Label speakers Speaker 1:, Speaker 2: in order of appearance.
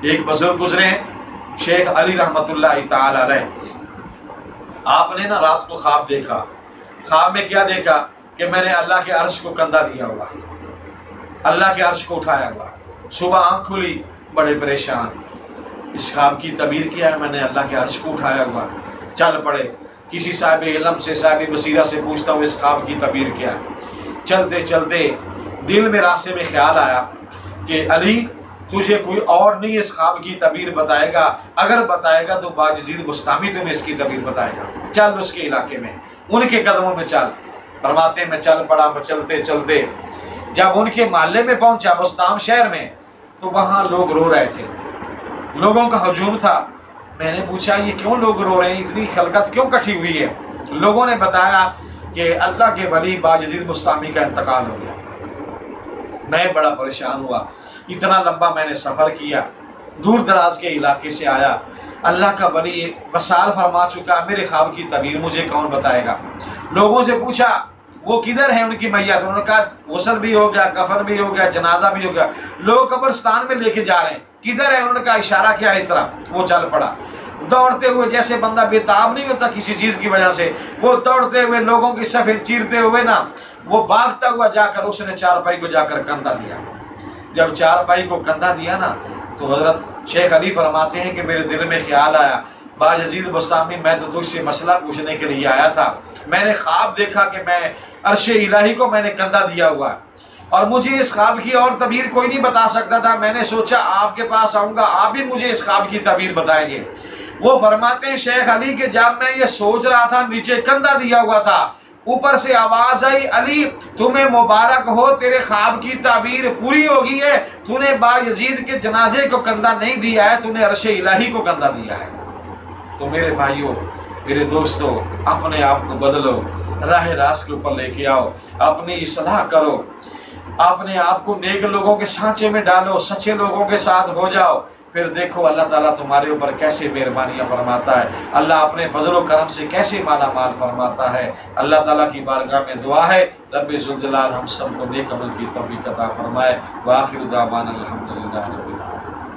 Speaker 1: ایک بزرگ گزرے ہیں شیخ علی رحمتullah تعالی علیہ، آپ نے نا رات کو خواب دیکھا، خواب میں کیا دیکھا کہ میں نے اللہ کے عرش کو کندھا دیا ہوا، اللہ کے عرش کو اٹھایا ہوا۔ صبح آنکھ کھلی، بڑے پریشان، اس خواب کی تعبیر کیا ہے؟ میں نے اللہ کے عرش کو اٹھایا ہوا۔ چل پڑے، کسی صاحب علم سے، صاحب بصیرہ سے پوچھتا ہوں اس خواب کی تعبیر کیا ہے۔ چلتے چلتے دل میں راستے میں خیال آیا کہ علی تجھے کوئی اور نہیں اس خواب کی تعبیر بتائے گا، اگر بتائے گا تو باجزید بستامی تمہیں اس کی تعبیر بتائے گا، چل اس کے علاقے میں، ان کے قدموں میں چل۔ فرماتے ہیں میں چل پڑا، چلتے چلتے جب ان کے محلے میں پہنچا، بستام شہر میں، تو وہاں لوگ رو رہے تھے، لوگوں کا ہجوم تھا۔ میں نے پوچھا یہ کیوں لوگ رو رہے ہیں، اتنی خلقت کیوں کٹھی ہوئی ہے؟ لوگوں نے بتایا کہ اللہ کے ولی باجزید بستامی کا انتقال ہو گیا۔ میں بڑا پریشان ہوا، اتنا لمبا میں نے سفر کیا، دور دراز کے علاقے سے آیا، اللہ کا ولی وصال فرما چکا، میرے خواب کی تعبیر مجھے کون بتائے گا؟ لوگوں سے پوچھا وہ کدھر ہے ان کی میت؟ انہوں نے کہا غسل بھی ہو گیا، کفن بھی ہو گیا، جنازہ بھی ہو گیا، لوگ قبرستان میں لے کے جا رہے ہیں، کدھر ہے؟ انہوں نے کہا اشارہ کیا اس طرح، وہ چل پڑا دوڑتے ہوئے، جیسے بندہ بے تاب نہیں ہوتا کسی چیز کی وجہ سے، وہ دوڑتے ہوئے لوگوں کی صفیں چیرتے ہوئے نا، وہ بھاگتا ہوا جا کر اس نے چارپائی کو جا کر کندھا دیا۔ جب چارپائی کو کندھا دیا نا تو حضرت شیخ علی فرماتے ہیں کہ میرے دل میں خیال آیا، باجزید بستامی میں تو تجھ سے مسئلہ پوچھنے کے لیے آیا تھا، میں نے خواب دیکھا کہ میں عرش الہی کو میں نے کندھا دیا ہوا اور مجھے اس خواب کی اور تعبیر کوئی نہیں بتا سکتا تھا، میں نے سوچا آپ کے پاس آؤں گا، آپ بھی مجھے اس خواب کی تعبیر بتائیں گے۔ وہ فرماتے ہیں شیخ علی کہ جب میں یہ سوچ رہا تھا، نیچے کندھا دیا ہوا تھا، اوپر سے آواز آئی علی تمہیں مبارک ہو، تیرے خواب کی تعبیر پوری ہو گئی ہے، تو نے باجزید کے جنازے کو کندھا نہیں دیا ہے، تو نے عرش الہی کو کندھا دیا ہے۔ تو میرے بھائیوں، میرے دوستوں، اپنے آپ کو بدلو، راہ راست کے اوپر لے کے آؤ، اپنی اصلاح کرو، اپنے آپ کو نیک لوگوں کے سانچے میں ڈالو، سچے لوگوں کے ساتھ ہو جاؤ، پھر دیکھو اللہ تعالیٰ تمہارے اوپر کیسے مہربانیاں فرماتا ہے، اللہ اپنے فضل و کرم سے کیسے مالا مال فرماتا ہے۔ اللہ تعالیٰ کی بارگاہ میں دعا ہے رب ذوالجلال ہم سب کو نیک عمل کی توفیق عطا فرمائے۔ وآخر دعوانا الحمدللہ رب العالمین۔